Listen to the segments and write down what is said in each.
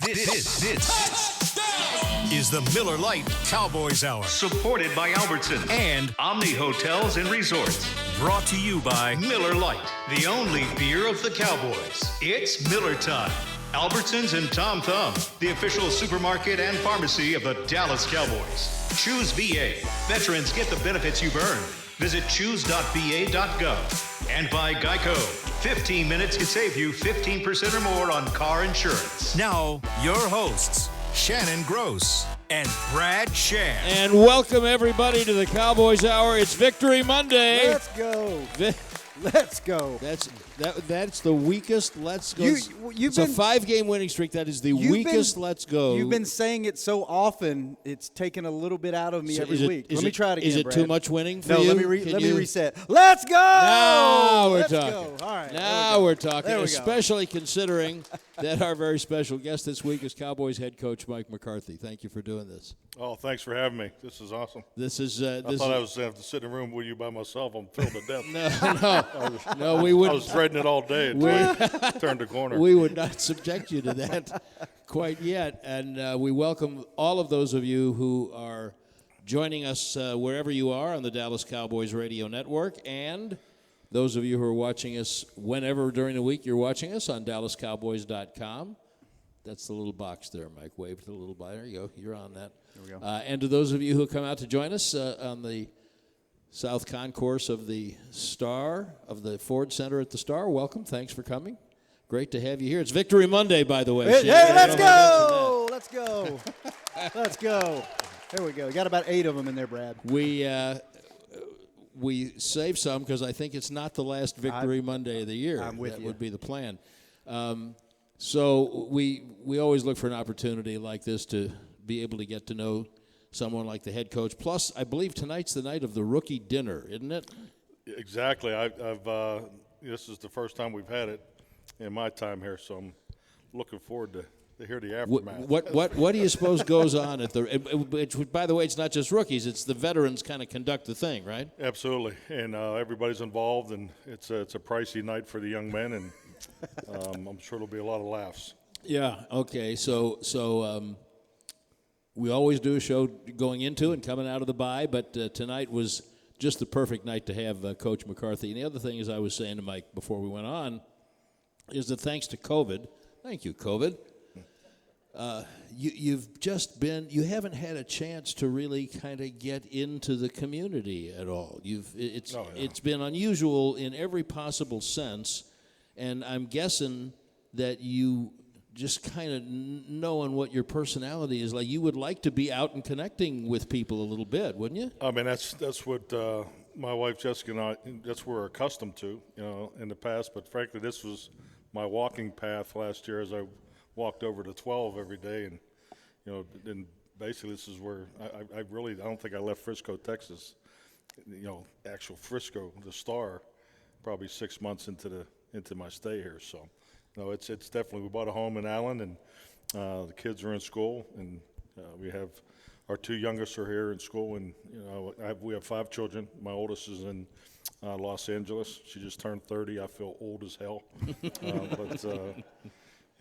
This is the Miller Lite Cowboys Hour. Supported by Albertsons And Omni Hotels and Resorts. brought to you by Miller Lite, the only beer of the Cowboys. It's Miller time. Albertsons and Tom Thumb, the official supermarket and pharmacy of the Dallas Cowboys. Choose VA. Veterans get the benefits you've earned. Visit choose.va.gov. And by Geico. 15 minutes could save you 15% or more on car insurance. now your hosts, Shannon Gross and Brad Sham. And welcome everybody to the Cowboys Hour. It's Victory Monday. Let's go. Let's go. That's the weakest Let's Go. You've it's been- a 5-game winning streak. That is the weakest Let's Go. You've been saying it so often, it's taken a little bit out of me every week. Let me try it again, Is it Brad. too much winning for No, you? let me reset. Let's go! Now we're Let's talking. Go. All right. Now we're talking, There we go. especially considering that our very special guest this week is Cowboys head coach Mike McCarthy. Thank you for doing this. Oh, thanks for having me. This is awesome. This is I thought I was going to have to sit in a room with you by myself. I'm filled to death. no, we I wouldn't. was dreading it all day until I turned the corner. We would not subject you to that quite yet. And we welcome all of those of you who are joining us wherever you are on the Dallas Cowboys Radio Network, and those of you who are watching us whenever during the week you're watching us on DallasCowboys.com. That's the little box there, Mike. Wave to the little box. There you go. You're on that. There we go. And to those of you who come out to join us on the South Concourse of the Star, of the Ford Center at the Star, welcome. Thanks for coming. Great to have you here. It's Victory Monday, by the way. Hey, Shannon. let's go! Let's go. Let's go. There we go. You got about 8 of them in there, Brad. We save some because I think it's not the last Victory Monday of the year. I'm with that you. would be the plan. So we always look for an opportunity like this to be able to get to know someone like the head coach. Plus, I believe tonight's the night of the rookie dinner, isn't it? Exactly. This is the first time we've had it in my time here, so I'm looking forward to hear the aftermath. What do you suppose goes on at the? Which, by the way, it's not just rookies; it's the veterans kind of conduct the thing, right? Absolutely, and everybody's involved, and it's a pricey night for the young men, and I'm sure there'll be a lot of laughs. Yeah. Okay. So we always do a show going into and coming out of the bye, but tonight was just the perfect night to have Coach McCarthy. And the other thing, as I was saying to Mike before we went on, is that thanks to COVID, thank you, COVID, you haven't had a chance to really kind of get into the community at all. It's been unusual in every possible sense, and I'm guessing that you just kind of knowing what your personality is like, you would like to be out and connecting with people a little bit, wouldn't you? I mean, that's what my wife Jessica and I, that's what we're accustomed to, in the past. But frankly, this was my walking path last year as I walked over to 12 every day, and and basically this is where I don't think I left Frisco, Texas. Actual Frisco, the Star, probably 6 months into my stay here. So, it's definitely, we bought a home in Allen, and the kids are in school, and we have our 2 youngest are here in school, and we have 5 children. My oldest is in Los Angeles. She just turned 30. I feel old as hell,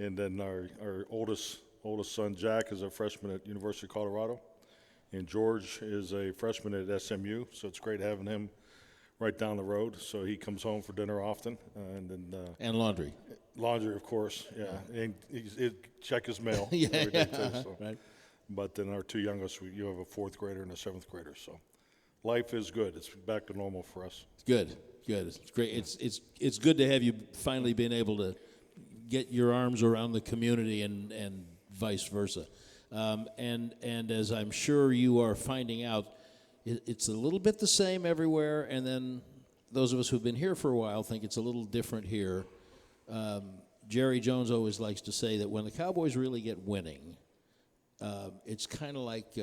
and then our oldest son Jack is a freshman at University of Colorado, and George is a freshman at SMU. So it's great having him right down the road. So he comes home for dinner often, And laundry. Laundry, of course, yeah. And he'd check his mail Yeah, every day too. So. Right. But then our 2 youngest, you have a 4th grader and a 7th grader. So life is good. It's back to normal for us. Good. It's great. It's good to have you finally been able to get your arms around the community and vice versa. And as I'm sure you are finding out, it's a little bit the same everywhere, and then those of us who've been here for a while think it's a little different here. Jerry Jones always likes to say that when the Cowboys really get winning, it's kind of like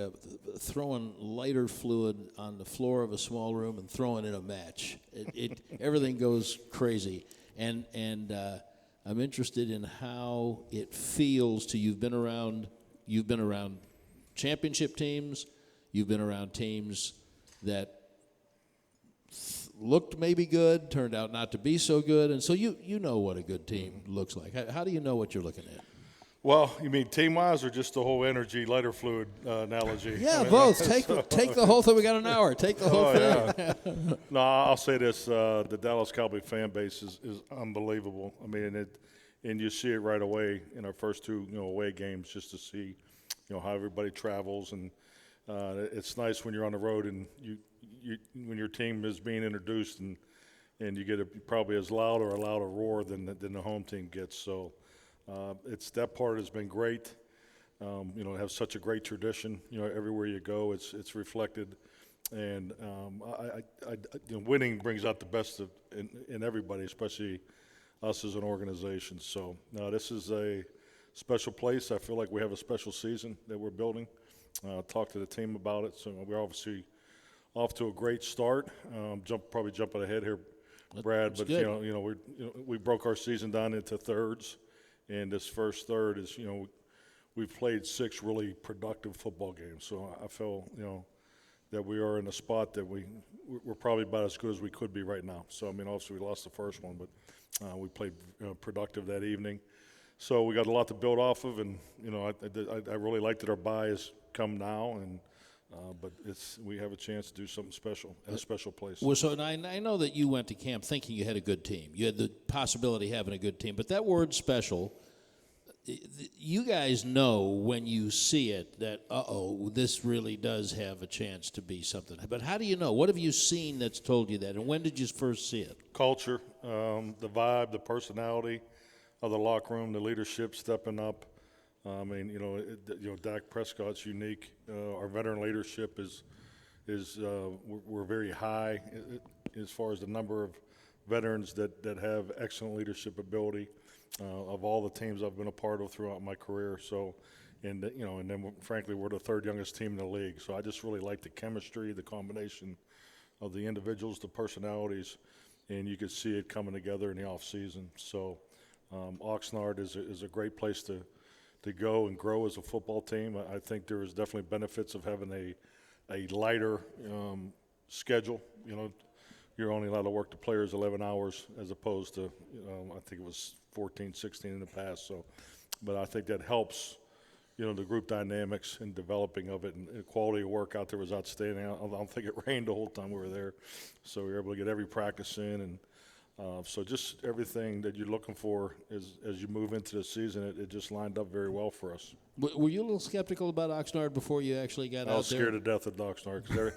throwing lighter fluid on the floor of a small room and throwing in a match. Everything goes crazy, and I'm interested in how it feels to you've been around championship teams, you've been around teams that looked maybe good, turned out not to be so good, and so you know what a good team looks like. How do you know what you're looking at? Well, you mean team-wise or just the whole energy lighter fluid analogy? Yeah, I mean, both. Take the whole thing. We got an hour. Take the whole thing. Yeah. No, I'll say this: the Dallas Cowboy fan base is unbelievable. I mean, and you see it right away in our first two away games, just to see how everybody travels, and it's nice when you're on the road and you when your team is being introduced and you get probably as loud or a louder roar than the home team gets. So. It's that part has been great. Have such a great tradition. Everywhere you go, it's reflected, and winning brings out the best in everybody, especially us as an organization. So this is a special place. I feel like we have a special season that we're building. Talked to the team about it. So we're obviously off to a great start. Probably jumping ahead here, Brad, but we broke our season down into thirds. And this first third is, we've played 6 really productive football games. So I feel, that we are in a spot that we're probably about as good as we could be right now. So, I mean, obviously we lost the first one, but we played productive that evening. So we got a lot to build off of, and, I really like that our bye has come now, and but we have a chance to do something special at a special place. Well, so I know that you went to camp thinking you had a good team. You had the possibility of having a good team. But that word special, you guys know when you see it that, this really does have a chance to be something. But how do you know? What have you seen that's told you that? And when did you first see it? Culture, the vibe, the personality of the locker room, the leadership stepping up. I mean, Dak Prescott's unique. Our veteran leadership is we're very high as far as the number of veterans that have excellent leadership ability of all the teams I've been a part of throughout my career. So, and then frankly, we're the 3rd youngest team in the league. So I just really like the chemistry, the combination of the individuals, the personalities, and you could see it coming together in the off season. So, Oxnard is a great place to go and grow as a football team. I think there is definitely benefits of having a lighter schedule. You're only allowed to work the players 11 hours as opposed to, I think it was 14, 16 in the past. So, but I think that helps, the group dynamics and developing of it, and the quality of work out there was outstanding. I don't think it rained the whole time we were there. So we were able to get every practice in, and so just everything that you're looking for as you move into the season, it just lined up very well for us. Were you a little skeptical about Oxnard before you actually got out there? I was scared to death of Oxnard because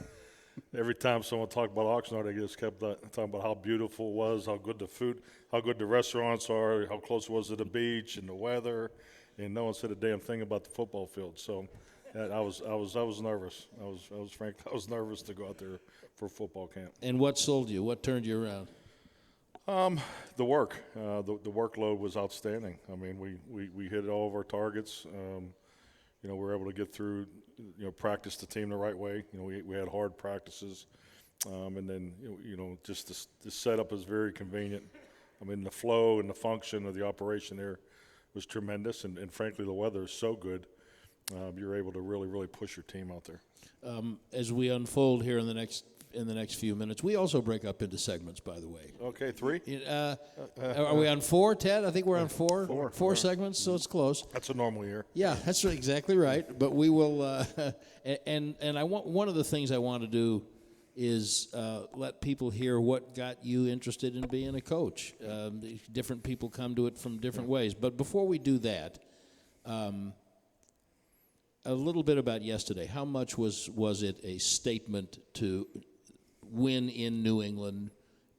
every time someone talked about Oxnard, they just kept talking about how beautiful it was, how good the food, how good the restaurants are, how close it was to the beach and the weather, and no one said a damn thing about the football field. So I was nervous. I was nervous to go out there for football camp. And what sold you? What turned you around? The work, the workload was outstanding. I mean, we hit all of our targets. We were able to get through, practice the team the right way. We had hard practices, and then just the setup is very convenient. I mean, the flow and the function of the operation there was tremendous, and frankly, the weather is so good. You're able to really push your team out there. As we unfold here in the next few minutes, we also break up into segments, by the way. Okay, 3? Are we on 4, Ted? I think we're on 4. Four segments, so it's close. That's a normal year. Yeah, that's exactly right. But we will, and I want one of the things I want to do is let people hear what got you interested in being a coach. Different people come to it from different ways. But before we do that, a little bit about yesterday. How much was it a statement to win in New England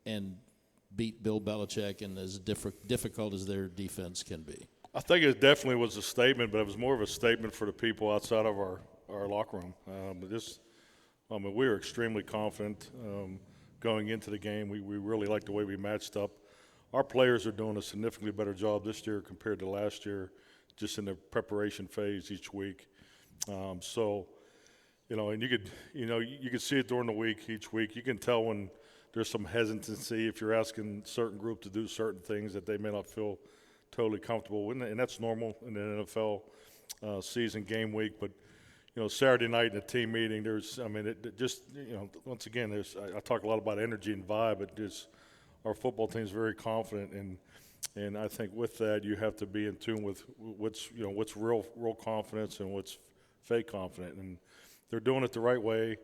and beat Bill Belichick, and as difficult as their defense can be? I think it definitely was a statement, but it was more of a statement for the people outside of our locker room. We were extremely confident going into the game. We really liked the way we matched up. Our players are doing a significantly better job this year compared to last year, just in the preparation phase each week. And you could see it during the week, each week. You can tell when there's some hesitancy if you're asking certain group to do certain things that they may not feel totally comfortable with, and that's normal in the NFL season game week. But Saturday night in a team meeting, once again, I talk a lot about energy and vibe, but our football team is very confident, and And I think with that, you have to be in tune with what's real confidence and what's fake confident. And they're doing it the right way.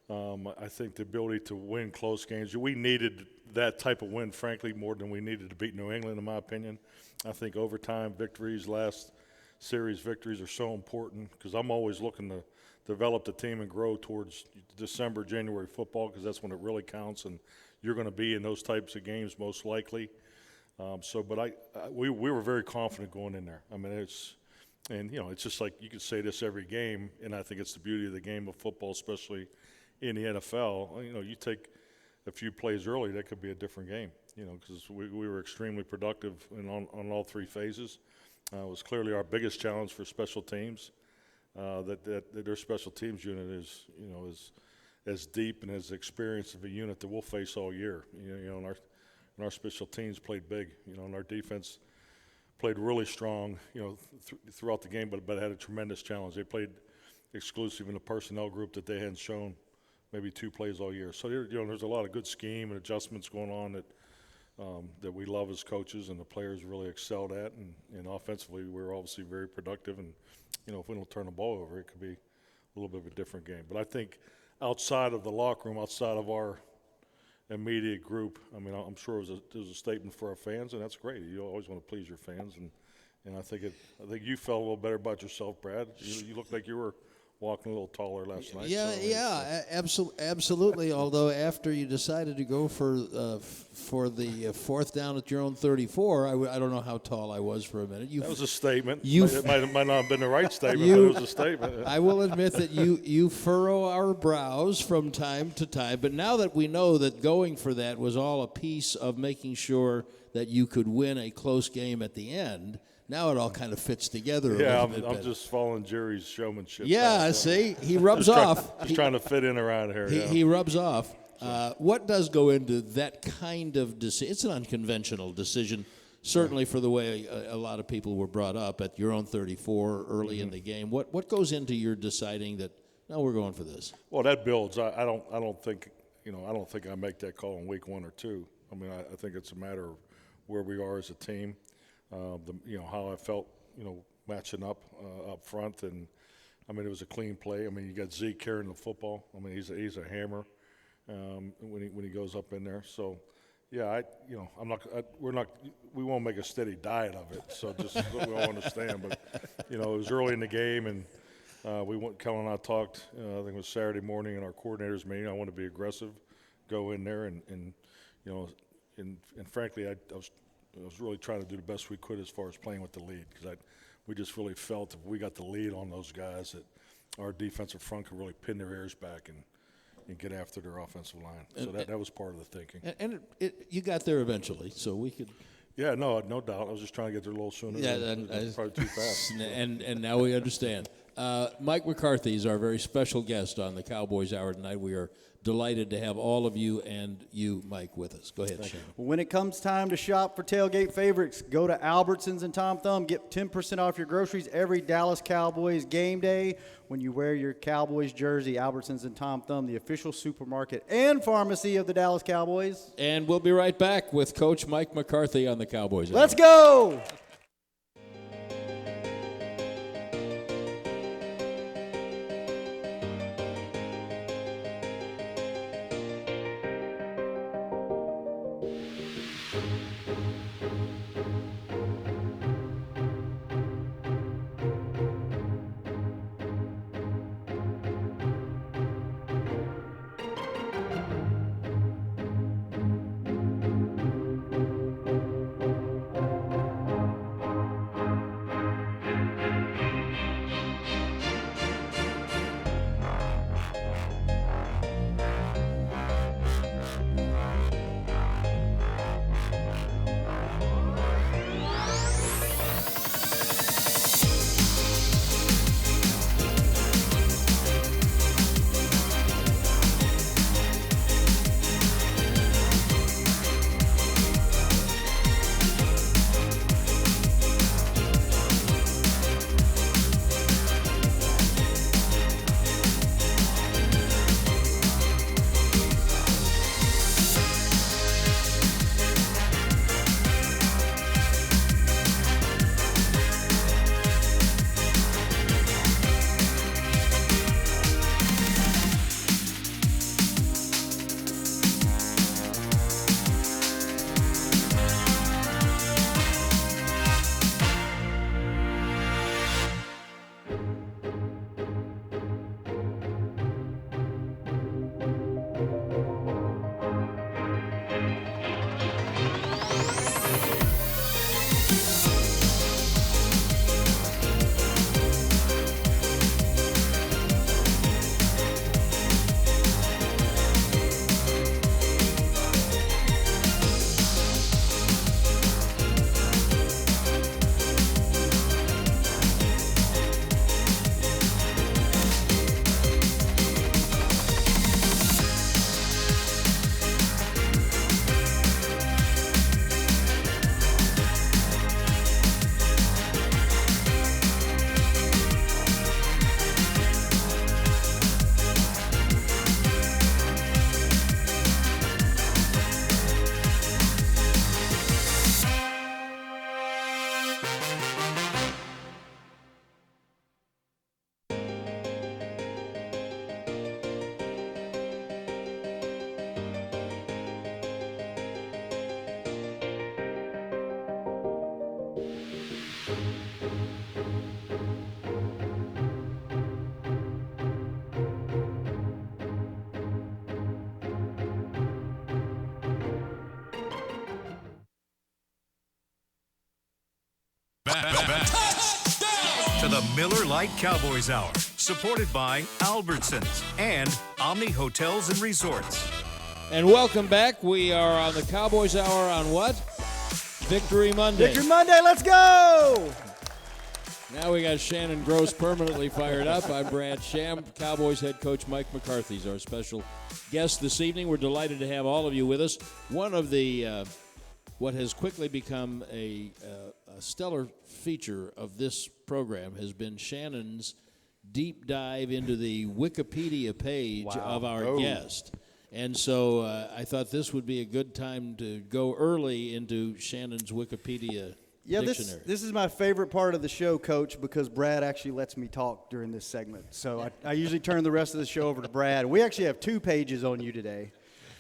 I think the ability to win close games, we needed that type of win, frankly, more than we needed to beat New England, in my opinion. I think overtime victories, last series victories are so important because I'm always looking to develop the team and grow towards December, January football because that's when it really counts, and you're going to be in those types of games most likely. But we were very confident going in there. I mean, it's just like you could say this every game, and I think it's the beauty of the game of football, especially in the NFL. You take a few plays early, that could be a different game, because we were extremely productive on all three phases. It was clearly our biggest challenge for special teams, that their special teams unit is as deep and as experienced of a unit that we'll face all year. And our special teams played big, and our defense played really strong, throughout the game, but had a tremendous challenge. They played exclusive in a personnel group that they hadn't shown maybe 2 plays all year. So there's a lot of good scheme and adjustments going on that we love as coaches and the players really excelled at. And offensively, we're obviously very productive. And if we don't turn the ball over, it could be a little bit of a different game. But I think outside of the locker room, outside of our immediate group, I mean, I'm sure there was a statement for our fans, and that's great. You always want to please your fans, and I think you felt a little better about yourself, Brad. You looked like you were walking a little taller last night. Absolutely. Although after you decided to go for the fourth down at your own 34, I don't know how tall I was for a minute. That was a statement. It might not have been the right statement, but it was a statement. I will admit that you furrow our brows from time to time, but now that we know that going for that was all a piece of making sure that you could win a close game at the end, now it all kind of fits together. Yeah, I'm just following Jerry's showmanship. Yeah, see, he rubs off. He's trying to fit in around here. He rubs off. What does go into that kind of decision? It's an unconventional decision, certainly for the way a lot of people were brought up at your own 34 early in the game. What goes into your deciding that no, we're going for this? Well, that builds. I don't think I make that call in week 1 or 2. I mean, I think it's a matter of where we are as a team. How I felt, matching up front, and I mean it was a clean play. I mean you got Zeke carrying the football. I mean he's a hammer when he goes up in there. So yeah, we won't make a steady diet of it. So just so we all understand. But it was early in the game, and Kellen and I talked. I think it was Saturday morning in our coordinators meeting. I want to be aggressive, go in there, and frankly I was really trying to do the best we could as far as playing with the lead because we just really felt if we got the lead on those guys that our defensive front could really pin their ears back and get after their offensive line. So that was part of the thinking. And you got there eventually, so we could. Yeah, no doubt. I was just trying to get there a little sooner. Yeah, probably too fast. And now we understand. Mike McCarthy is our very special guest on the Cowboys Hour tonight. We are delighted to have all of you and you, Mike, with us. Go ahead, Sham. When it comes time to shop for tailgate favorites, go to Albertsons and Tom Thumb. Get 10% off your groceries every Dallas Cowboys game day when you wear your Cowboys jersey. Albertsons and Tom Thumb, the official supermarket and pharmacy of the Dallas Cowboys. And we'll be right back with Coach Mike McCarthy on the Cowboys Hour. Let's go! To the Miller Lite Cowboys Hour, supported by Albertsons and Omni Hotels and Resorts. And welcome back. We are on the Cowboys Hour on what? Victory Monday. Victory Monday, let's go! Now we got Shannon Gross permanently fired up. I'm Brad Sham. Cowboys head coach Mike McCarthy is our special guest this evening. We're delighted to have all of you with us. One of the what has quickly become a stellar feature of this program has been Shannon's deep dive into the Wikipedia page of our guest. And so I thought this would be a good time to go early into Shannon's Wikipedia dictionary. This is my favorite part of the show, Coach, because Brad actually lets me talk during this segment. So I usually turn the rest of the show over to Brad. We actually have 2 pages on you today.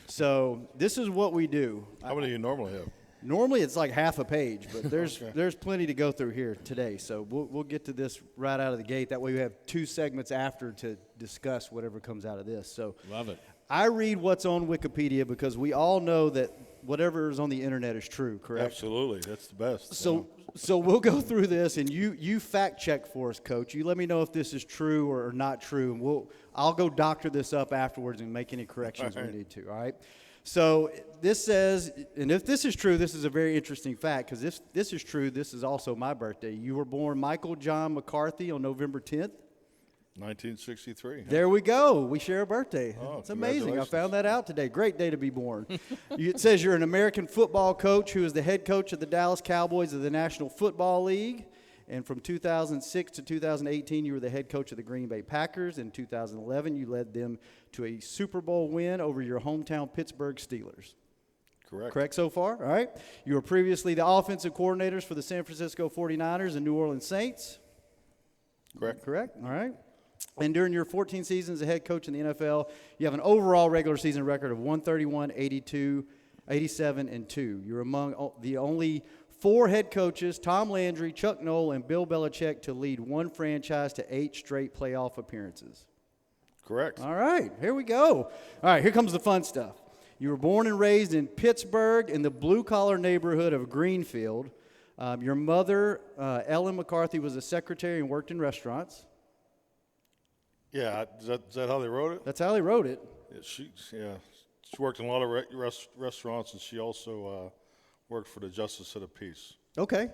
So this is what we do. How many do you normally have? Normally it's like half a page, but there's plenty to go through here today. So we'll get to this right out of the gate. That way we have 2 segments after to discuss whatever comes out of this. So Love it. I read what's on Wikipedia because we all know that whatever is on the internet is true, correct? Absolutely. That's the best. So we'll go through this, and you fact check for us, Coach. You let me know if this is true or not true, and I'll go doctor this up afterwards and make any corrections we need to, all right? So this says, and if this is true, this is a very interesting fact, because if this is true, this is also my birthday. You were born Michael John McCarthy on November 10th. 1963. There we go. We share a birthday. Oh, it's amazing. I congratulations. found that out today. Great day to be born. It says you're an American football coach who is the head coach of the Dallas Cowboys of the National Football League. And from 2006 to 2018, you were the head coach of the Green Bay Packers. In 2011, you led them to a Super Bowl win over your hometown Pittsburgh Steelers. Correct. Correct so far? All right. You were previously the offensive coordinators for the San Francisco 49ers and New Orleans Saints. Correct. Correct. All right. And during your 14 seasons as head coach in the NFL, you have an overall regular season record of 131, 82, 87, and 2. You're among the only 4 head coaches, Tom Landry, Chuck Noll, and Bill Belichick, to lead one franchise to 8 straight playoff appearances. Correct. All right, here we go. All right, here comes the fun stuff. You were born and raised in Pittsburgh in the blue-collar neighborhood of Greenfield. Your mother, Ellen McCarthy, was a secretary and worked in restaurants. Yeah, is that how they wrote it? That's how they wrote it. Yeah, she worked in a lot of restaurants, and she also worked for the Justice of the Peace. Okay,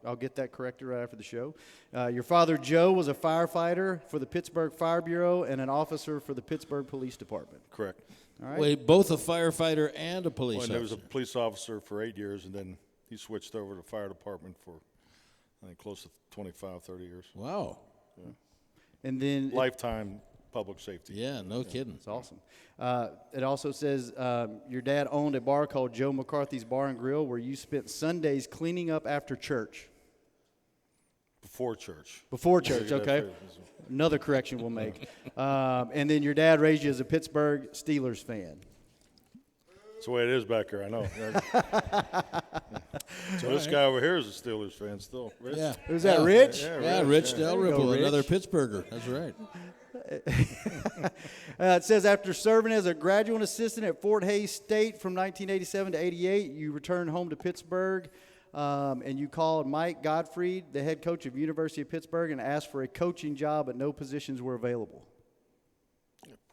I'll get that corrected right after the show. Your father, Joe, was a firefighter for the Pittsburgh Fire Bureau and an officer for the Pittsburgh Police Department. Correct. All right. Wait, both a firefighter and a police And he was a officer. police officer for 8 years, and then he switched over to the fire department for, I think, close to 25, 30 years. Wow. And then Lifetime public safety. Yeah, no kidding. It's awesome. It also says your dad owned a bar called Joe McCarthy's Bar and Grill where you spent Sundays cleaning up after church. Before church. Before church, Yeah, okay. Another correction we'll make. And then your dad raised you as a Pittsburgh Steelers fan. That's the way it is back here, I know. So this guy over here is a Steelers fan still. Rich. Yeah. Is that Rich? Yeah, Rich Dalrymple, Rich. another Pittsburgher. That's right. It says after serving as a graduate assistant at Fort Hays State from 1987 to 88, you returned home to Pittsburgh, and you called Mike Gottfried, the head coach of University of Pittsburgh, and asked for a coaching job, but no positions were available.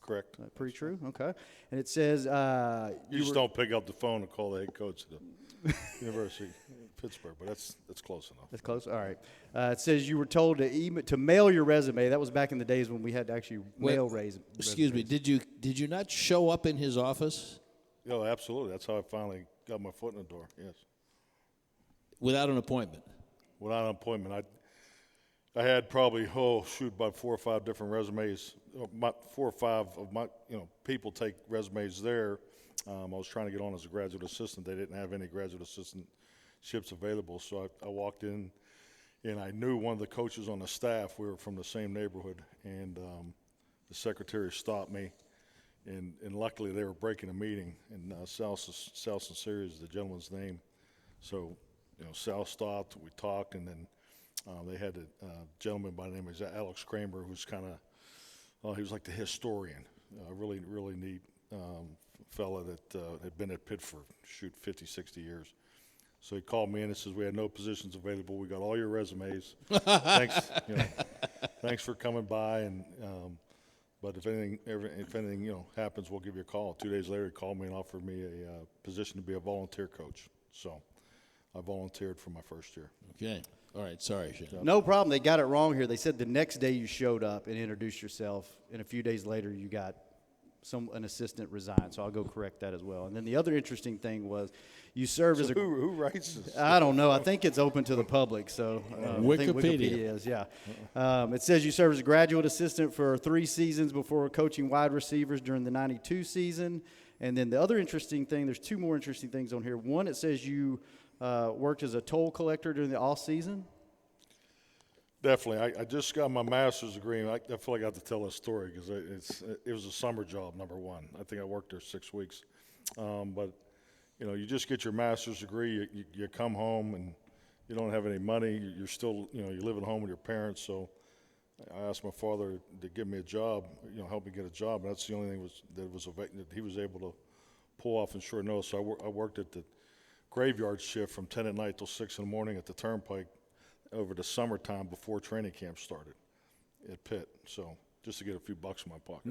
Correct. Pretty true? Okay. And it says You just don't pick up the phone and call the head coach of the University of Pittsburgh, but that's close enough. That's close. All right. It says you were told to mail your resume. That was back in the days when we had to actually mail resumes. Excuse me. Did you not show up in his office Yeah, absolutely. That's how I finally got my foot in the door, yes. without an appointment? Without an appointment. I had probably, about 4 or 5 different resumes. 4 or 5 of my, people take resumes there. I was trying to get on as a graduate assistant. They didn't have any graduate assistantships available, so I walked in, and I knew one of the coaches on the staff. We were from the same neighborhood, and the secretary stopped me, and luckily they were breaking a meeting, and Sal Sinceri is the gentleman's name. So, Sal stopped, we talked, and then they had a gentleman by the name of Alex Kramer, who's kind of, he was like the historian, a really, really neat fella that had been at Pitt for, 50, 60 years. So he called me in and says, we had no positions available. We got all your resumes. Thanks for coming by. And but if anything happens, we'll give you a call. 2 days later, he called me and offered me a position to be a volunteer coach. So I volunteered for my first year. Okay. All right. Sorry, Sham. No problem. They got it wrong here. They said the next day you showed up and introduced yourself, and a few days later you got an assistant resigned. So I'll go correct that as well. And then the other interesting thing was you served as a who writes this? I don't know. I think it's open to the public. So Wikipedia. I think Wikipedia is, yeah. It says you served as a graduate assistant for 3 seasons before coaching wide receivers during the 92 season. And then the other interesting thing, there's 2 more interesting things on here. One, it says you worked as a toll collector during the off season. Definitely. I just got my master's degree, and I feel like I have to tell this story because it was a summer job, number one. I think I worked there 6 weeks. But, you just get your master's degree, you come home, and you don't have any money. You're still, you live at home with your parents. So I asked my father to give me a job, help me get a job. And that's the only thing that he was able to pull off in short notice. So I worked at the graveyard shift from 10 at night till 6 in the morning at the Turnpike over the summertime before training camp started at Pitt. So just to get a few bucks in my pocket.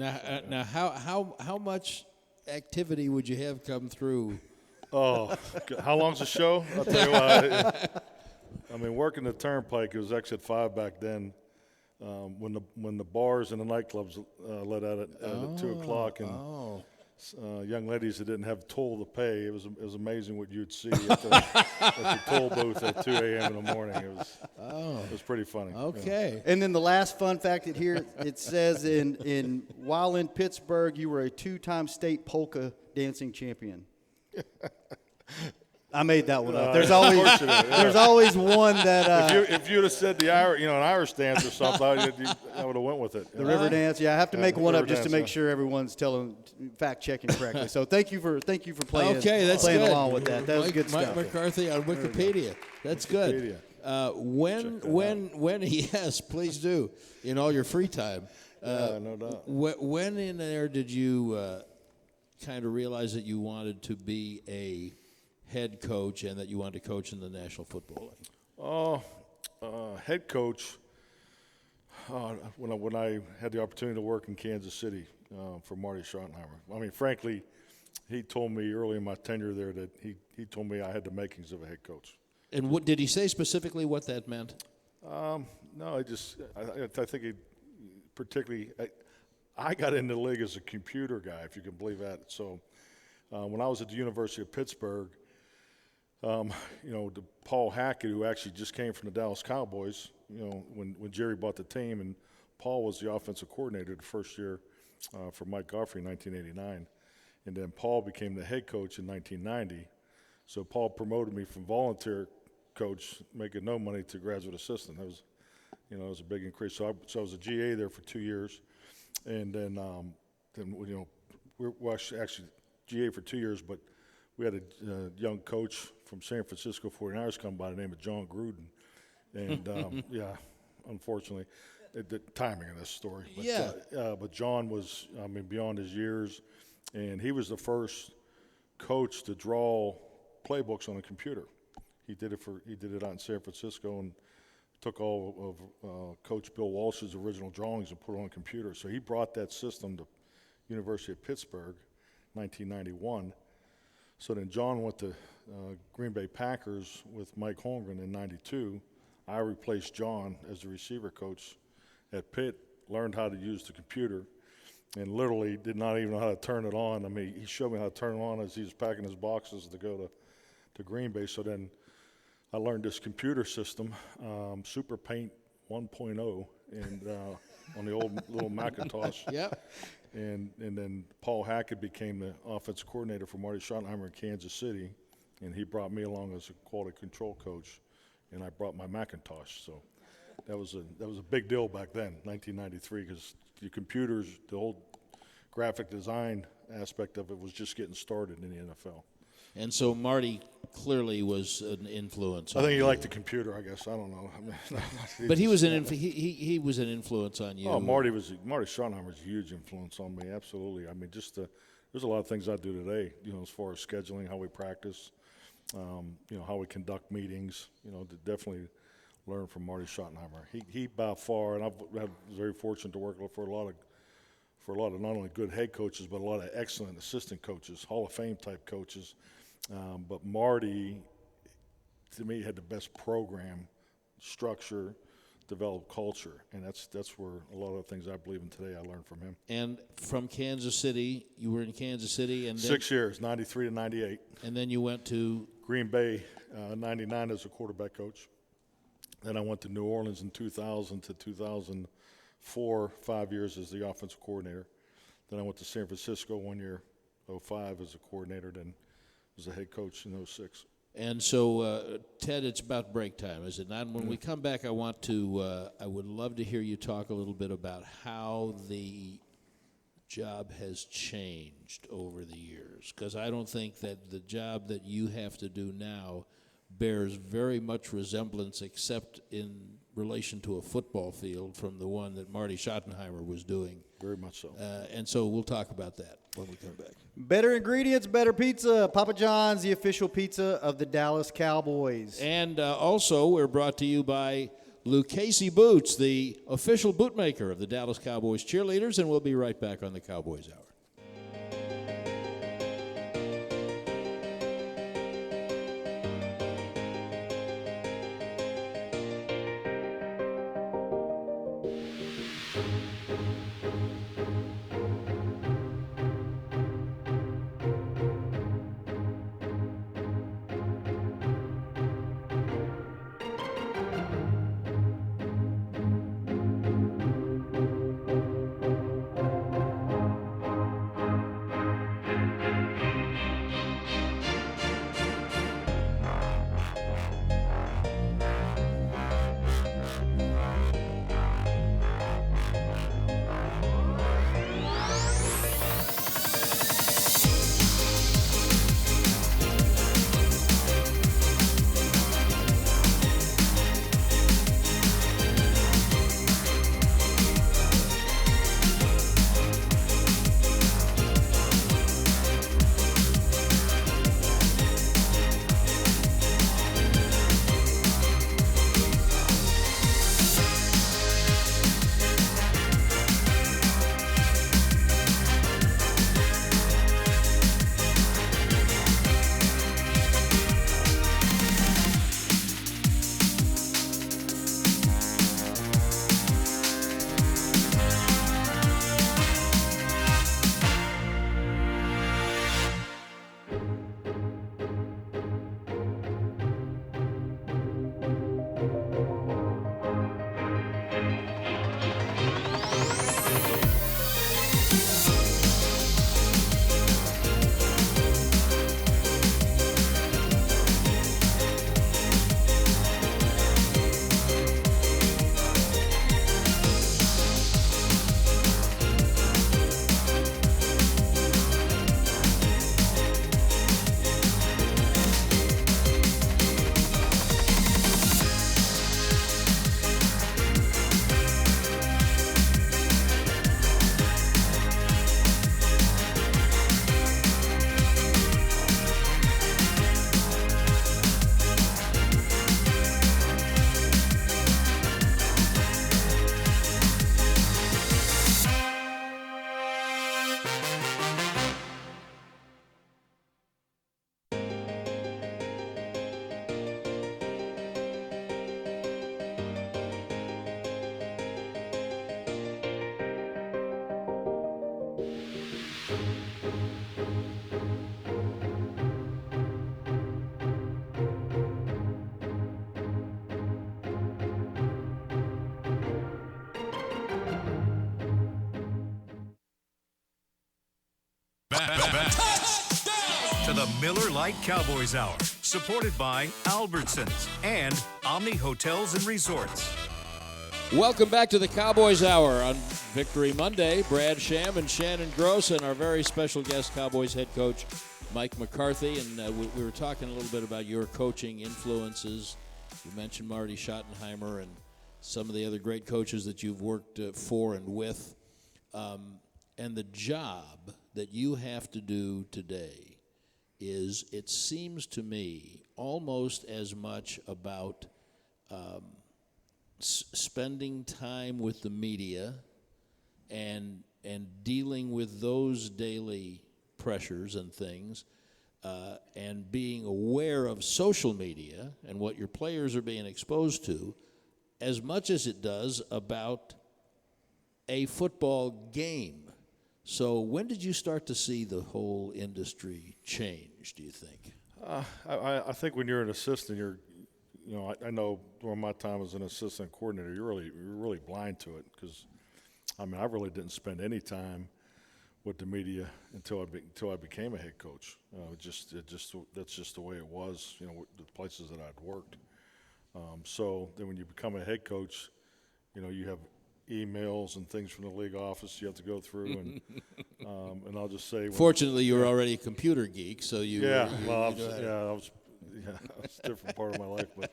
Now, how much activity would you have come through? Oh, how long's the show? I'll tell you what. Working the Turnpike, it was exit 5 back then. When the bars and the nightclubs let out at 2 o'clock, and young ladies that didn't have toll to pay, it was amazing what you'd see at the toll booth at 2 a.m. in the morning. It was pretty funny. Okay. And then the last fun fact it says while in Pittsburgh, you were a 2-time state polka dancing champion. I made that one up. There's always one that. If you'd have said an Irish dance or something, I would have went with it. The river dance. Yeah, I have to make one up just to make sure everyone's fact checking correctly. So thank you for playing. Okay, that's playing good. Along with that. That was good Mike stuff. McCarthy on Wikipedia. That's good. Yes, please do in all your free time. No doubt. When in there did you kind of realize that you wanted to be a head coach and that you wanted to coach in the National Football League? Head coach, when I had the opportunity to work in Kansas City for Marty Schottenheimer. Frankly, he told me early in my tenure there that he told me I had the makings of a head coach. And what did he say specifically what that meant? No, I think he particularly I got into the league as a computer guy, if you can believe that. So when I was at the University of Pittsburgh, the Paul Hackett, who actually just came from the Dallas Cowboys, when Jerry bought the team, and Paul was the offensive coordinator the first year for Mike McCarthy in 1989. And then Paul became the head coach in 1990. So Paul promoted me from volunteer coach, making no money, to graduate assistant. That was, it was a big increase. So I was a GA there for 2 years. And then we were actually GA for 2 years, but we had a young coach from San Francisco 49ers come by the name of John Gruden. And, unfortunately, the timing of this story. But, but John was, beyond his years, and he was the first coach to draw playbooks on a computer. He did it out in San Francisco and took all of Coach Bill Walsh's original drawings and put it on a computer. So he brought that system to University of Pittsburgh, 1991. So then John went to Green Bay Packers with Mike Holmgren in 92. I replaced John as the receiver coach at Pitt, learned how to use the computer, and literally did not even know how to turn it on. He showed me how to turn it on as he was packing his boxes to go to Green Bay. So then I learned this computer system, Super Paint 1.0, and on the old little Macintosh. Yep. And then Paul Hackett became the offensive coordinator for Marty Schottenheimer in Kansas City, and he brought me along as a quality control coach, and I brought my Macintosh. So that was a big deal back then, 1993, because the computers, the whole graphic design aspect of it was just getting started in the NFL. And so Marty clearly was an influence. I think he liked the computer, I guess. I don't know. But he was he was an influence on you. Oh, Marty Schottenheimer was a huge influence on me, absolutely. There's a lot of things I do today, as far as scheduling, how we practice, how we conduct meetings, to definitely learn from Marty Schottenheimer. He by far, and I've was very fortunate to work for a lot of not only good head coaches, but a lot of excellent assistant coaches, Hall of Fame type coaches. But Marty, to me, had the best program, structure, developed culture, and that's where a lot of the things I believe in today I learned from him. And from Kansas City, you were in Kansas City, and then, 6 years, 93 to 98. and then you went to Green Bay, 99 as a quarterback coach. Then I went to New Orleans in 2000 to 2004, 5 years as the offensive coordinator. Then I went to San Francisco 1 year, 05 as a coordinator, then was the head coach in 06. And so, Ted, it's about break time, is it not? And when we come back, I would love to hear you talk a little bit about how the job has changed over the years, because I don't think that the job that you have to do now bears very much resemblance, except in relation to a football field, from the one that Marty Schottenheimer was doing. Very much so. And so we'll talk about that when we come back. Better ingredients, better pizza. Papa John's, the official pizza of the Dallas Cowboys. And also, we're brought to you by Lucchese Boots, the official bootmaker of the Dallas Cowboys cheerleaders, and we'll be right back on the Cowboys Hour. Back to the Miller Lite Cowboys Hour, supported by Albertsons and Omni Hotels and Resorts. Welcome back to the Cowboys Hour on Victory Monday. Brad Sham and Shannon Gross and our very special guest, Cowboys head coach Mike McCarthy. And we were talking a little bit about your coaching influences. You mentioned Marty Schottenheimer and some of the other great coaches that you've worked for and with. And the job that you have to do today is it seems to me almost as much about spending time with the media and dealing with those daily pressures and things, and being aware of social media and what your players are being exposed to, as much as it does about a football game. So when did you start to see the whole industry change, do you think? I think when you're an assistant, I know during my time as an assistant coordinator, you're really blind to it, because I really didn't spend any time with the media until I became a head coach. That's just the way it was. The places that I'd worked. So then when you become a head coach, you have emails and things from the league office you have to go through, and I'll just say. Fortunately, you were already a computer geek, so you. I was a different part of my life, but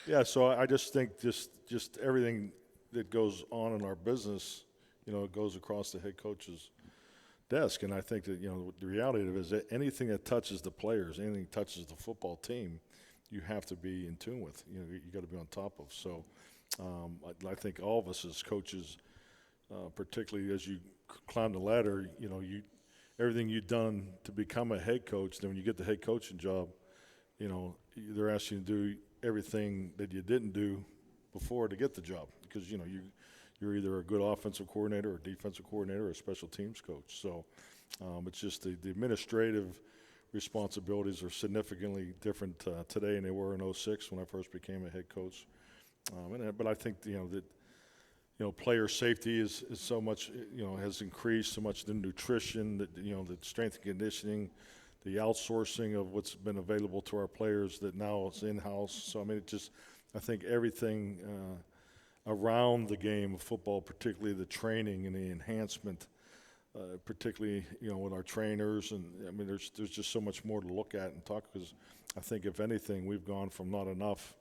yeah. So I just think just everything that goes on in our business, it goes across the head coach's desk, and I think that the reality of it is that anything that touches the players, anything that touches the football team, you have to be in tune with. You got to be on top of. So I think all of us as coaches, particularly as you climb the ladder, everything you've done to become a head coach. Then when you get the head coaching job, they're asking you to do everything that you didn't do before to get the job, because you're either a good offensive coordinator or defensive coordinator or a special teams coach. So it's just the administrative responsibilities are significantly different today than they were in 2006 when I first became a head coach. But I think that player safety is so much has increased so much. The nutrition, the strength and conditioning, the outsourcing of what's been available to our players that now it's in-house. So I think everything around the game of football, particularly the training and the enhancement, particularly with our trainers, and there's just so much more to look at and talk, because I think if anything we've gone from not enough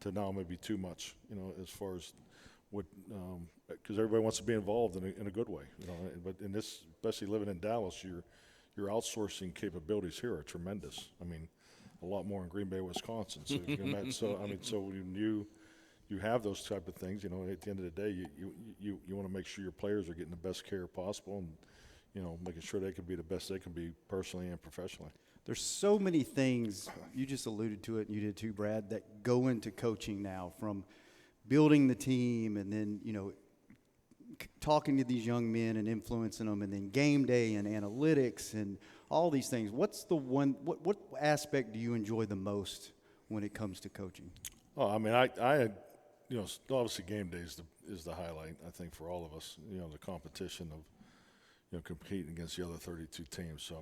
to now maybe too much, as far as what, because everybody wants to be involved in a good way, but in this, especially living in Dallas, your outsourcing capabilities here are tremendous. A lot more in Green Bay, Wisconsin. So you can imagine, so when you have those type of things, at the end of the day, you want to make sure your players are getting the best care possible, and making sure they can be the best they can be personally and professionally. There's so many things, you just alluded to it, and you did too, Brad, that go into coaching now, from building the team and then, talking to these young men and influencing them, and then game day and analytics and all these things. What's the one, what aspect do you enjoy the most when it comes to coaching? Oh, I obviously game day is the highlight, I think, for all of us, the competition of, competing against the other 32 teams. So,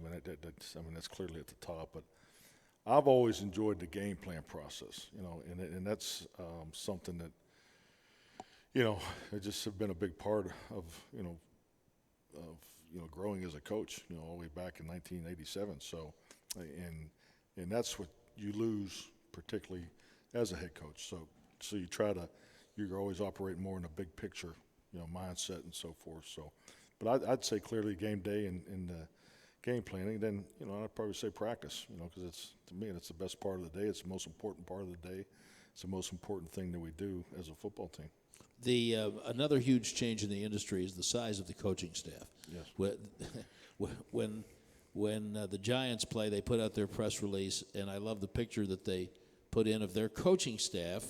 that's clearly at the top. But I've always enjoyed the game plan process, and that's something that, it just have been a big part of growing as a coach, all the way back in 1987. So, and that's what you lose, particularly as a head coach. So you're always operating more in a big picture, mindset and so forth. So, but I'd say clearly game day and game planning. Then, I'd probably say practice, because to me, it's the best part of the day. It's the most important part of the day. It's the most important thing that we do as a football team. Another huge change in the industry is the size of the coaching staff. Yes. When the Giants play, they put out their press release, and I love the picture that they put in of their coaching staff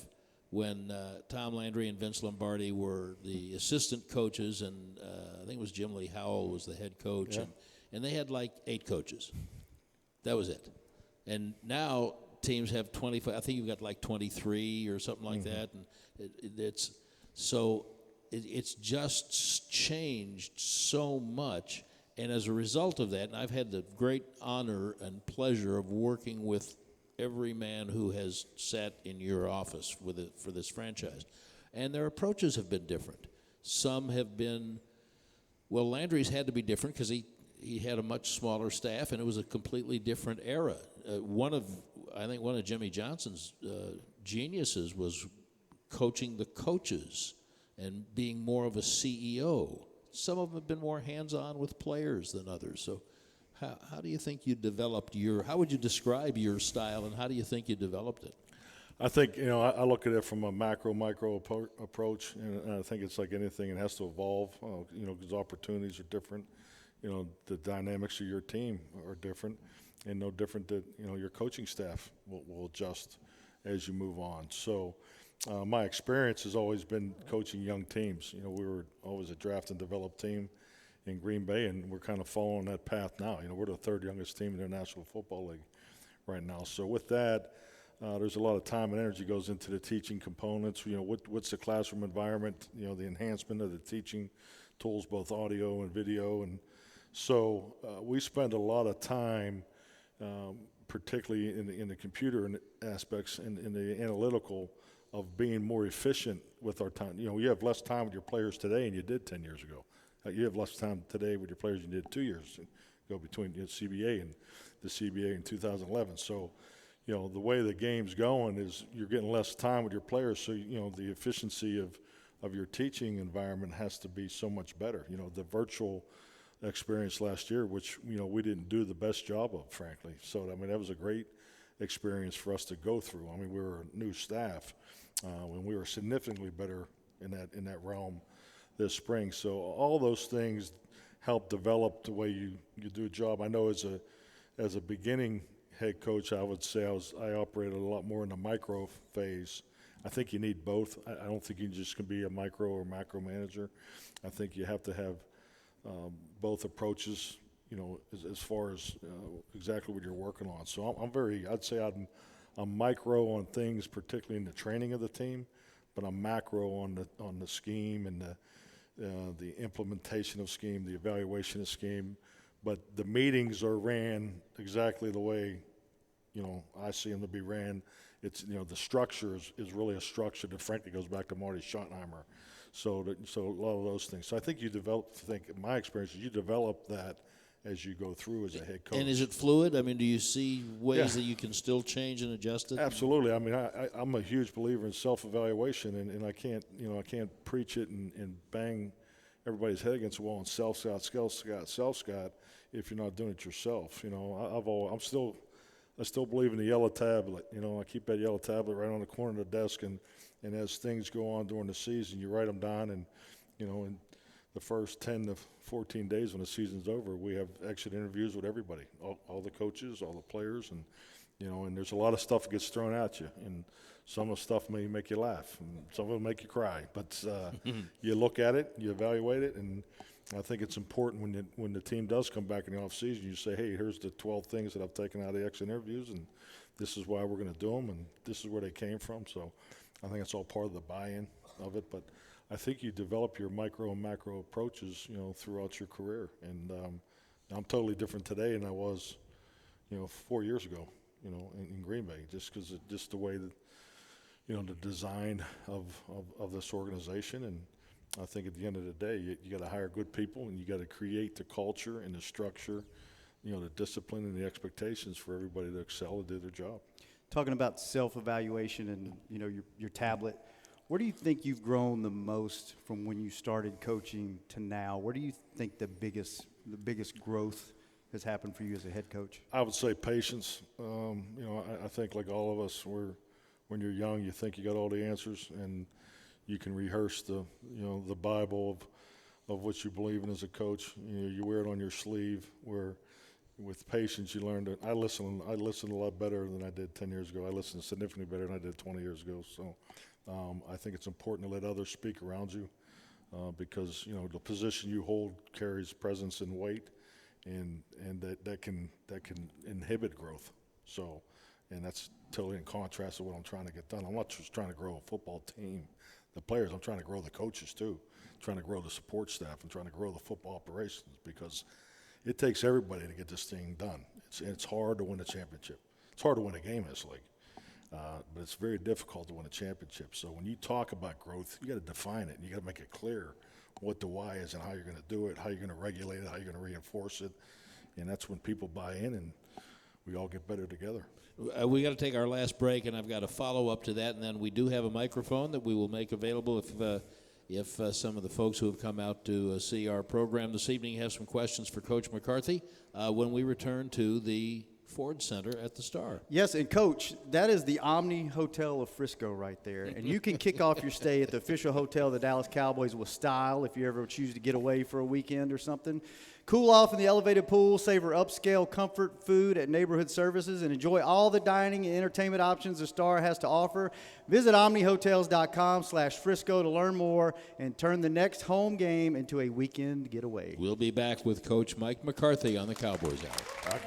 when Tom Landry and Vince Lombardi were the assistant coaches, and I think it was Jim Lee Howell was the head coach, Yeah. and they had like 8 coaches. That was it. And now teams have 25. I think you've got like 23 or something like that, and it's just changed so much. And as a result of that, and I've had the great honor and pleasure of working with every man who has sat in your office for this franchise. And their approaches have been different. Some have been, Landry's had to be different because he had a much smaller staff, and it was a completely different era. I think one of Jimmy Johnson's geniuses was coaching the coaches and being more of a CEO. Some of them have been more hands-on with players than others. So How do you think you developed how would you describe your style, and how do you think you developed it? I think, I look at it from a micro approach, and I think it's like anything, it has to evolve, because opportunities are different. The dynamics of your team are different, and no different that, your coaching staff will adjust as you move on. So my experience has always been coaching young teams. We were always a draft and develop team in Green Bay, and we're kind of following that path now. We're the third youngest team in the National Football League right now. So with that, there's a lot of time and energy goes into the teaching components. What's the classroom environment, the enhancement of the teaching tools, both audio and video. And so we spend a lot of time, particularly in the computer aspects and in the analytical, of being more efficient with our time. You have less time with your players today than you did 10 years ago. You have less time today with your players than you did 2 years ago between CBA and the CBA in 2011. So, the way the game's going is you're getting less time with your players, so, the efficiency of your teaching environment has to be so much better. The virtual experience last year, which, we didn't do the best job of, frankly. So, that was a great experience for us to go through. We were a new staff, and we were significantly better in that realm this spring. So all those things help develop the way you do a job. I know as a beginning head coach, I would say I operated a lot more in the micro phase. I think you need both. I don't think you just can be a micro or macro manager. I think you have to have both approaches, as far as exactly what you're working on. So I'd say I'm micro on things, particularly in the training of the team, but I'm macro on the scheme and the implementation of scheme, the evaluation of scheme. But the meetings are ran exactly the way, I see them to be ran. It's, the structure is really a structure that frankly goes back to Marty Schottenheimer. So a lot of those things. So I think in my experience, you develop that as you go through as a head coach. And is it fluid? Do you see ways that you can still change and adjust it? Absolutely. I'm a huge believer in self-evaluation, and I can't preach it and bang everybody's head against the wall and self-scout if you're not doing it yourself. I still believe in the yellow tablet. I keep that yellow tablet right on the corner of the desk, and as things go on during the season, you write them down, and in the first 10 to 14 days when the season's over, we have exit interviews with everybody, all the coaches, all the players, and there's a lot of stuff that gets thrown at you, and some of the stuff may make you laugh, and some of it make you cry, but you look at it, you evaluate it, and I think it's important when the team does come back in the offseason, you say, hey, here's the 12 things that I've taken out of the exit interviews, and this is why we're going to do them, and this is where they came from. So I think it's all part of the buy-in of it, but I think you develop your micro and macro approaches, throughout your career. And I'm totally different today than I was, 4 years ago, in Green Bay, just because just the way that, the design of this organization. And I think at the end of the day, you got to hire good people, and you got to create the culture and the structure, the discipline and the expectations for everybody to excel and do their job. Talking about self-evaluation and, your tablet, where do you think you've grown the most from when you started coaching to now? Where do you think the biggest growth has happened for you as a head coach? I would say patience. I think like all of us, when you're young, you think you got all the answers, and you can rehearse the Bible of what you believe in as a coach. You wear it on your sleeve. Where with patience, you learn to. I listen a lot better than I did 10 years ago. I listen significantly better than I did 20 years ago. So I think it's important to let others speak around you, because the position you hold carries presence and weight, and that can inhibit growth. So, and that's totally in contrast to what I'm trying to get done. I'm not just trying to grow a football team, the players. I'm trying to grow the coaches too. I'm trying to grow the support staff. I'm trying to grow the football operations, because it takes everybody to get this thing done. It's hard to win a championship. It's hard to win a game in this league, but it's very difficult to win a championship. So when you talk about growth, you got to define it, and you got to make it clear what the why is and how you're going to do it, how you're going to regulate it, how you're going to reinforce it, and that's when people buy in and we all get better together. We got to take our last break, and I've got a follow-up to that, and then we do have a microphone that we will make available if some of the folks who have come out to see our program this evening have some questions for Coach McCarthy when we return to the Ford Center at the Star. Yes, and Coach, that is the Omni Hotel of Frisco right there. And you can kick off your stay at the official hotel of the Dallas Cowboys with style if you ever choose to get away for a weekend or something. Cool off in the elevated pool, savor upscale comfort food at neighborhood services, and enjoy all the dining and entertainment options the Star has to offer. Visit omnihotels.com/Frisco to learn more and turn the next home game into a weekend getaway. We'll be back with Coach Mike McCarthy on the Cowboys Hour.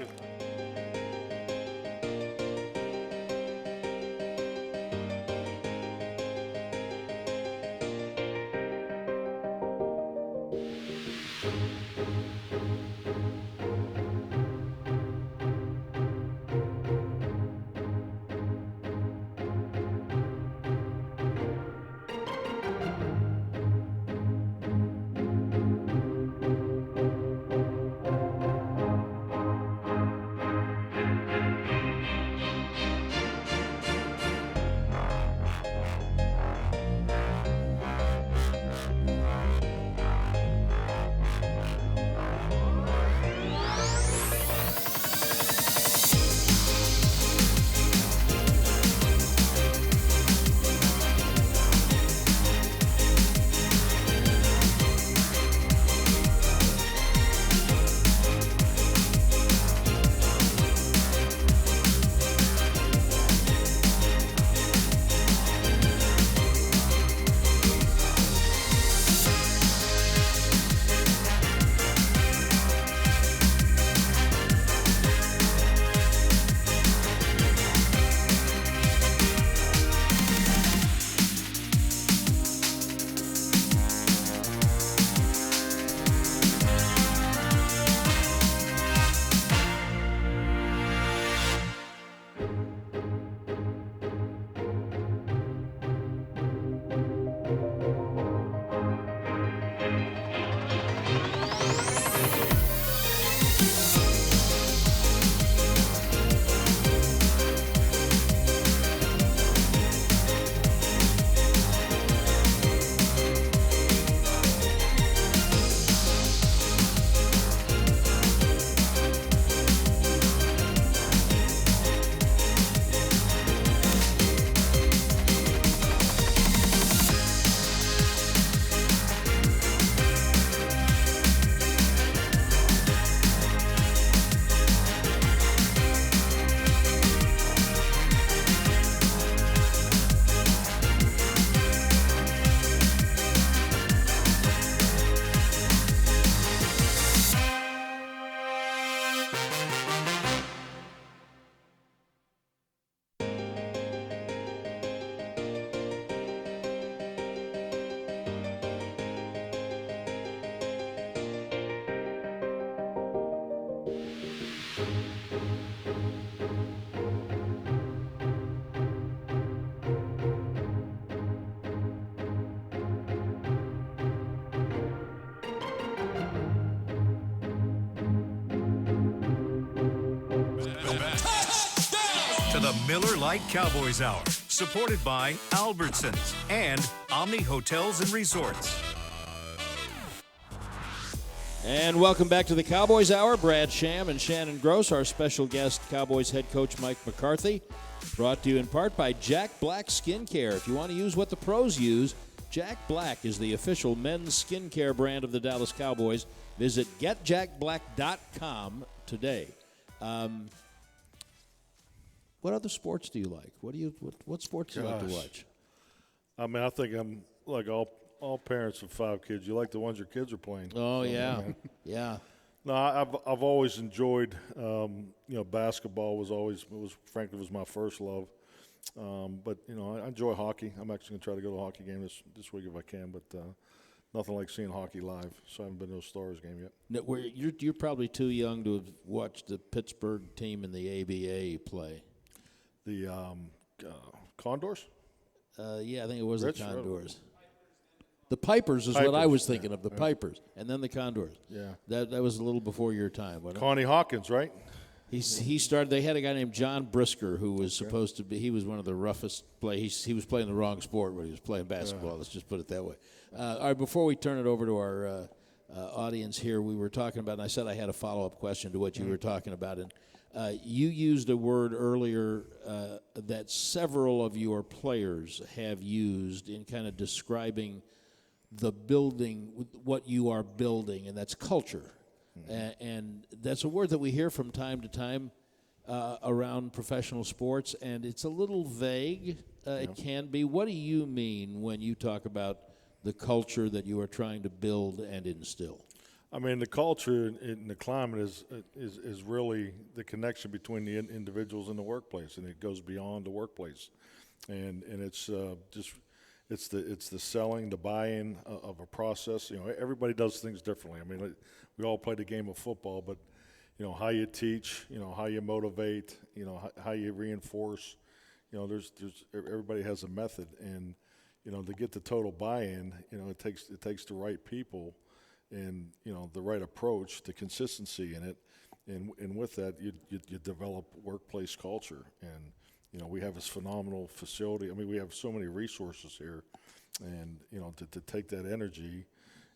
To the Miller Lite Cowboys Hour, supported by Albertsons and Omni Hotels and Resorts. And welcome back to the Cowboys Hour. Brad Sham and Shannon Gross, our special guest, Cowboys head coach Mike McCarthy. Brought to you in part by Jack Black Skincare. If you want to use what the pros use, Jack Black is the official men's skincare brand of the Dallas Cowboys. Visit getjackblack.com today. What other sports do you like? What sports do you like to watch? I mean, I think I'm like all parents of 5 kids. You like the ones your kids are playing. Oh, yeah. Yeah. No, I've always enjoyed, basketball frankly was my first love. But, I enjoy hockey. I'm actually going to try to go to a hockey game this week if I can, but nothing like seeing hockey live. So I haven't been to a Stars game yet. No, you're probably too young to have watched the Pittsburgh team in the ABA play. The Condors? Yeah, I think it was Rich, the Condors. The Pipers is what I was thinking of, the Pipers, and then the Condors. Yeah. That was a little before your time, wasn't it? Connie Hawkins, right? He started. They had a guy named John Brisker who was supposed to be. He was one of the roughest he was playing the wrong sport when he was playing basketball. Let's just put it that way. All right. Before we turn it over to our audience here, we were talking about, and I said I had a follow-up question to what you were talking about, and you used a word earlier that several of your players have used in kind of describing the building, what you are building, and that's culture. And that's a word that we hear from time to time around professional sports, and it's a little vague. It can be. What do you mean when you talk about the culture that you are trying to build and instill? I mean, the culture and the climate is really the connection between the individuals in the workplace, and it goes beyond the workplace, and it's just. It's the selling, the buy-in of a process. You know, everybody does things differently. I mean, we all play the game of football, but you know how you teach, you know how you motivate, you know how you reinforce. You know, there's everybody has a method, and you know to get the total buy-in, you know it takes the right people, and you know the right approach, the consistency in it, and with that you develop workplace culture. And you know, we have this phenomenal facility. I mean, we have so many resources here, and you know, to take that energy,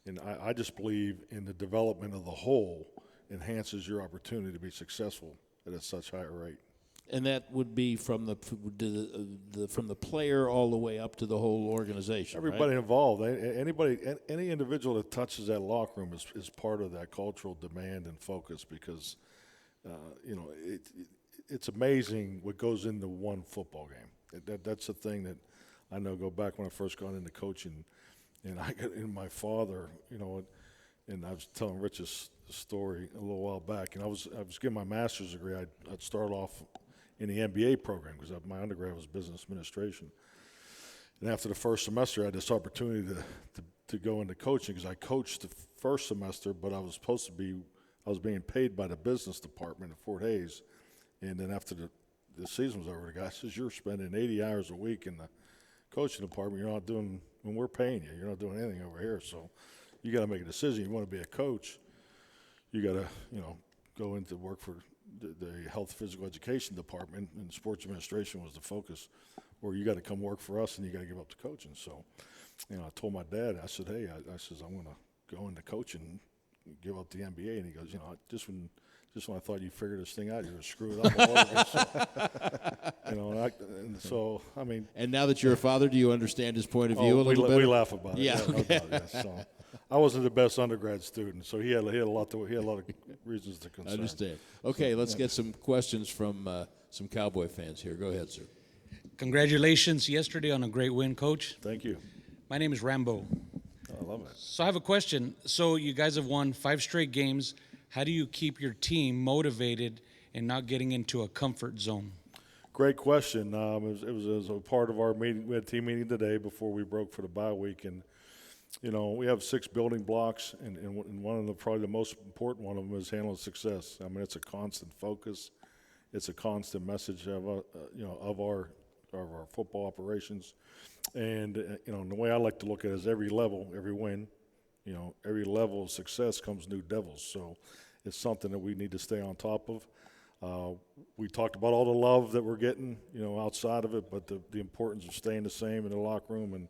and I just believe in the development of the whole enhances your opportunity to be successful at a such higher rate. And that would be from the player all the way up to the whole organization. Everybody right? involved, any individual that touches that locker room is part of that cultural demand and focus, because you know it's amazing what goes into one football game. That's the thing that I know. Go back when I first got into coaching, and I got in my father, you know, and I was telling Rich's story a little while back, and I was getting my master's degree. I'd start off in the MBA program because my undergrad was business administration. And after the first semester, I had this opportunity to go into coaching, because I coached the first semester, but I was being paid by the business department at Fort Hays. And then after the season was over, the guy says, "You're spending 80 hours a week in the coaching department. You're not doing, when we're paying you, you're not doing anything over here. So you got to make a decision. You want to be a coach, you got to, you know, go into work for the health physical education department, and sports administration was the focus, or you got to come work for us and you got to give up the coaching." So, you know, I told my dad, I said, "Hey, I says, I'm going to go into coaching, give up the MBA." And he goes, "You know, just when I thought you figured this thing out, you were screwed up all over." So, you know, and so I mean. And now that you're a father, do you understand his point of view a little bit? We laugh about it. Yeah. No doubt, yes. So I wasn't the best undergrad student, so he had a lot of reasons to concern. I understand. Okay, let's get some questions from some Cowboy fans here. Go ahead, sir. Congratulations yesterday on a great win, Coach. Thank you. My name is Rambo. I love it. So I have a question. So you guys have won 5 straight games. How do you keep your team motivated and not getting into a comfort zone? Great question. It was a part of our meeting. We had a team meeting today before we broke for the bye week, and you know we have 6 building blocks, and one of probably the most important one of them is handling success. I mean, it's a constant focus. It's a constant message of of our football operations, and you know the way I like to look at it is every level, every win. You know, every level of success comes new devils. So it's something that we need to stay on top of. We talked about all the love that we're getting, you know, outside of it, but the importance of staying the same in the locker room, and,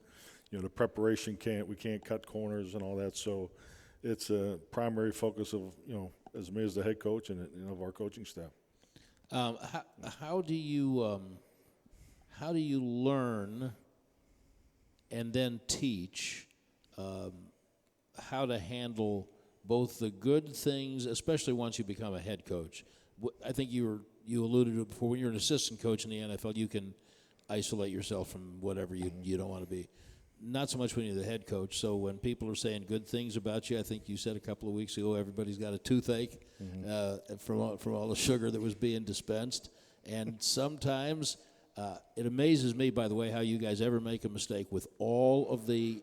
you know, the preparation we can't cut corners and all that. So it's a primary focus of, you know, as me as the head coach and of our coaching staff. How do you learn and then teach how to handle both the good things, especially once you become a head coach? I think you alluded to it before. When you're an assistant coach in the NFL, you can isolate yourself from whatever you don't want to be. Not so much when you're the head coach. So when people are saying good things about you, I think you said a couple of weeks ago, everybody's got a toothache from all the sugar that was being dispensed. And sometimes it amazes me, by the way, how you guys ever make a mistake with all of the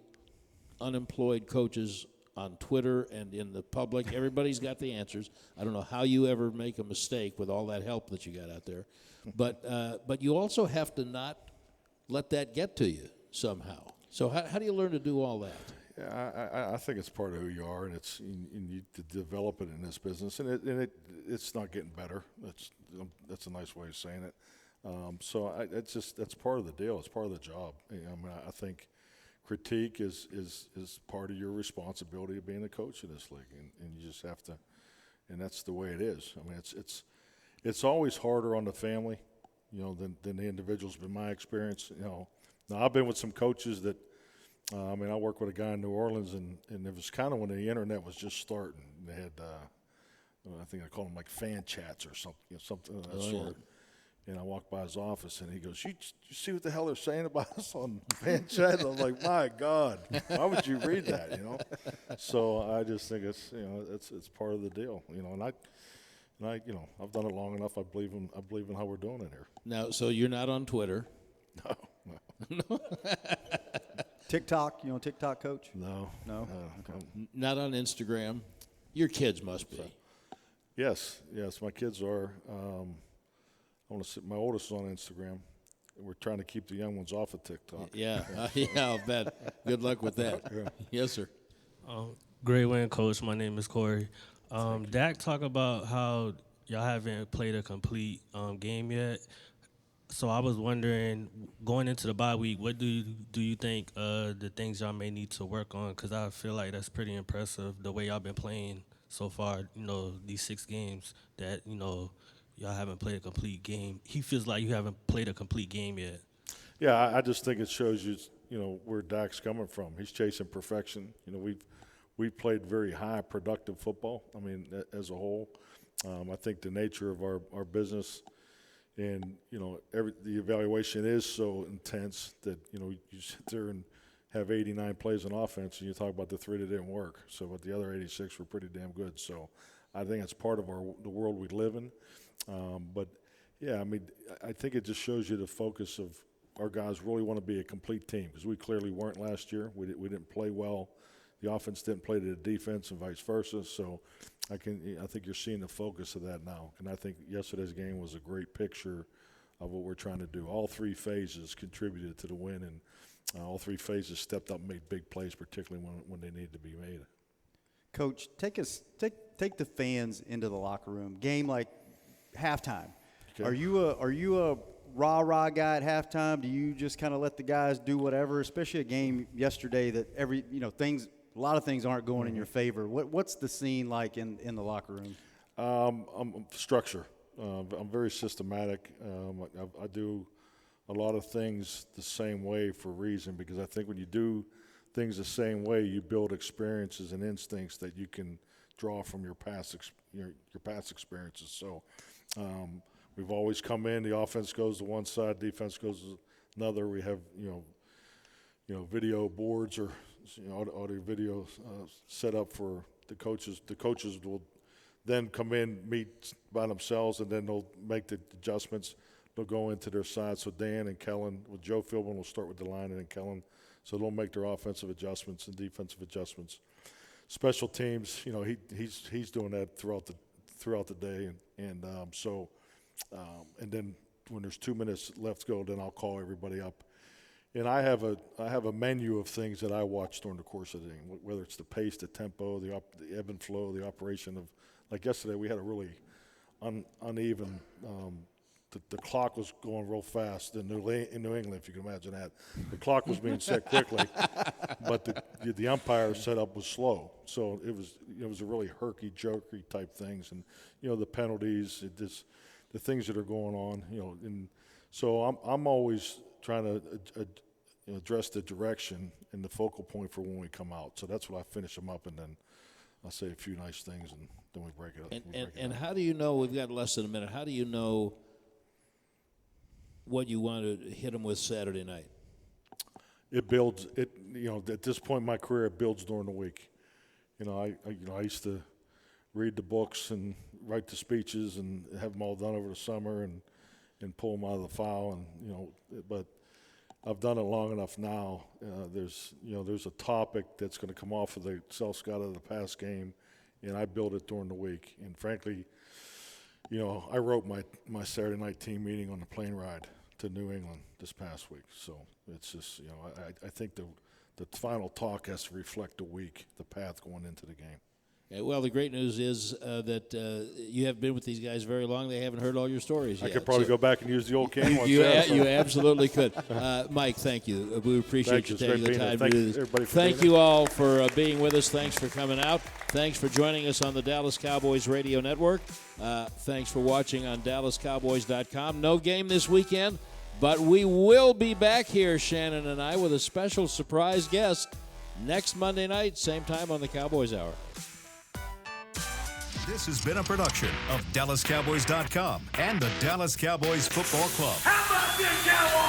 unemployed coaches on Twitter and in the public. Everybody's got the answers. I don't know how you ever make a mistake with all that help that you got out there. But you also have to not let that get to you somehow. So how do you learn to do all that? I think it's part of who you are, and and you to develop it in this business, and it's not getting better. That's a nice way of saying it. That's part of the deal. It's part of the job. I mean, I think critique is part of your responsibility of being a coach in this league, and you just have to, and that's the way it is. I mean, it's always harder on the family, than the individuals. Been my experience. Now I've been with some coaches that. I mean, I worked with a guy in New Orleans, and it was kind of when the internet was just starting. They had, I think I call them like fan chats or something of that sort. And I walked by his office, and he goes, "You see what the hell they're saying about us on fan chat?" And I'm like, "My God, why would you read that?" So I just think it's it's part of the deal. And I I've done it long enough. I believe in how we're doing it here. Now, so you're not on Twitter. No. TikTok, TikTok, Coach? No. Okay. Not on Instagram. Your kids must be. Yes, my kids are. My oldest is on Instagram. We're trying to keep the young ones off of TikTok. Yeah, I'll bet. Good luck with that. Yeah. Yes, sir. Great win, Coach. My name is Corey. Dak talked about how y'all haven't played a complete game yet. So I was wondering, going into the bye week, what do you think the things y'all may need to work on? Because I feel like that's pretty impressive, the way y'all been playing so far, these 6 games that, y'all haven't played a complete game. He feels like you haven't played a complete game yet. Yeah, I just think it shows you, where Dak's coming from. He's chasing perfection. We've played very high productive football, I mean, as a whole. I think the nature of our business – and, the evaluation is so intense that, you sit there and have 89 plays on offense and you talk about the 3 that didn't work. So, but the other 86 were pretty damn good. So I think it's part of the world we live in. But, yeah, I mean, I think it just shows you the focus of our guys really want to be a complete team because we clearly weren't last year. We didn't play well. The offense didn't play to the defense and vice versa. So I think you're seeing the focus of that now. And I think yesterday's game was a great picture of what we're trying to do. All 3 phases contributed to the win, and all 3 phases stepped up and made big plays, particularly when they needed to be made. Coach, take the fans into the locker room. Game like halftime. Okay. Are you a rah-rah guy at halftime? Do you just kind of let the guys do whatever, especially a game yesterday that a lot of things aren't going in your favor? What's the scene like in the locker room? I'm structure. I'm very systematic. I do a lot of things the same way for a reason, because I think when you do things the same way, you build experiences and instincts that you can draw from your past experiences. So we've always come in, the offense goes to one side, defense goes to another. We have video boards or audio video set up for the coaches. The coaches will then come in, meet by themselves, and then they'll make the adjustments. They'll go into their side. So Dan and Kellen, with Joe Philbin, will start with the line, and then Kellen. So they'll make their offensive adjustments and defensive adjustments. Special teams, he's doing that throughout the day, and then when there's 2 minutes left to go, then I'll call everybody up. And I have a menu of things that I watch during the course of the game, whether it's the pace, the tempo, the ebb and flow, the operation of. Like yesterday, we had a really uneven. The clock was going real fast in New England, if you can imagine that. The clock was being set quickly, but the umpire setup was slow. So it was a really herky-jerky type things, and the penalties, the things that are going on, and so I'm always trying to address the direction and the focal point for when we come out. So that's what I finish them up, and then I say a few nice things, and then we break it up. And how do you know, we've got less than a minute, how do you know what you want to hit them with Saturday night? It builds, at this point in my career, it builds during the week. I used to read the books and write the speeches and have them all done over the summer and pull them out of the file, but I've done it long enough now. There's a topic that's going to come off of the self-scout of the past game, and I build it during the week. And frankly, I wrote my Saturday night team meeting on the plane ride to New England this past week. So it's just, I think the final talk has to reflect the week, the path going into the game. Well, the great news is that you have been with these guys very long. They haven't heard all your stories yet. I could probably go back and use the old can once. You absolutely could. Mike, thank you. We appreciate you taking the time to do this. Thank you all for being with us. Thanks for coming out. Thanks for joining us on the Dallas Cowboys Radio Network. Thanks for watching on DallasCowboys.com. No game this weekend, but we will be back here, Shannon and I, with a special surprise guest next Monday night, same time on the Cowboys Hour. This has been a production of DallasCowboys.com and the Dallas Cowboys Football Club. How about this, Cowboys?